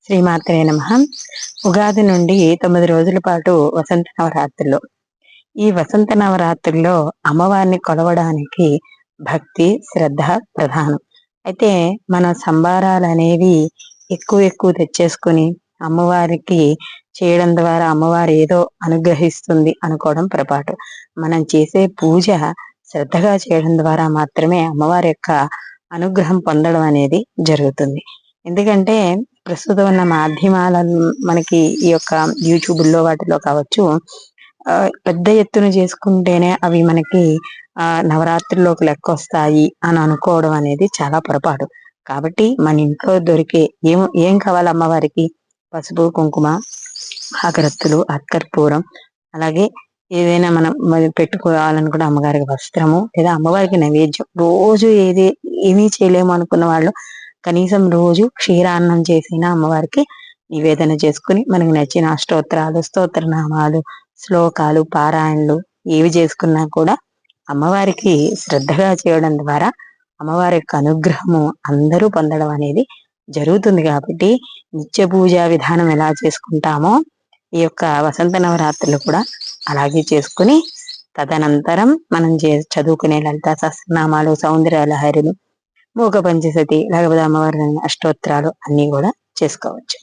శ్రీమాత్రే నమః. ఉగాది నుండి 9 రోజుల పాటు వసంత నవరాత్రులు. ఈ వసంత నవరాత్రుల్లో అమ్మవారిని కొలవడానికి భక్తి, శ్రద్ధ ప్రధానం. అయితే మన సంబారాలనేవి ఎక్కువ తెచ్చేసుకొని అమ్మవారికి చేయడం ద్వారా అమ్మవారు ఏదో అనుగ్రహిస్తుంది అనుకోవడం పొరపాటు. మనం చేసే పూజ శ్రద్ధగా చేయడం ద్వారా మాత్రమే అమ్మవారి యొక్క అనుగ్రహం పొందడం అనేది జరుగుతుంది. ఎందుకంటే ప్రస్తుతం ఉన్న మాధ్యమాలను మనకి ఈ యొక్క యూట్యూబ్‌లో వాటిలో కావచ్చు, పెద్ద ఎత్తున చేసుకుంటేనే అవి మనకి నవరాత్రుల్లోకి లెక్కొస్తాయి అని అనుకోవడం అనేది చాలా పొరపాటు. కాబట్టి మన ఇంట్లో దొరికే ఏం కావాలి అమ్మవారికి? పసుపు, కుంకుమ, అగరత్తులు, అత్తకర్పూరం, అలాగే ఏదైనా మనం పెట్టుకోవాలనుకున్న అమ్మగారికి వస్త్రము, లేదా అమ్మవారికి నైవేద్యం. రోజు ఏమీ చేయలేము అనుకున్న వాళ్ళు కనీసం రోజు క్షీరాన్నం చేసిన అమ్మవారికి నివేదన చేసుకుని మనకు నచ్చిన అష్టోత్తరాలు, స్తోత్రనామాలు, శ్లోకాలు, పారాయణలు ఏవి చేసుకున్నా కూడా అమ్మవారికి శ్రద్ధగా చేయడం ద్వారా అమ్మవారి యొక్క అనుగ్రహము అందరూ పొందడం అనేది జరుగుతుంది. కాబట్టి నిత్య పూజా విధానం ఎలా చేసుకుంటామో ఈ యొక్క వసంత నవరాత్రులు కూడా అలాగే చేసుకుని తదనంతరం మనం చదువుకునే లలితా సహస్రనామాలు, సౌందర్య లహరులు, మూక పంచసతి, లేకపోతే అమ్మవారి అష్టోత్తరాలు అన్ని కూడా చేసుకోవచ్చు.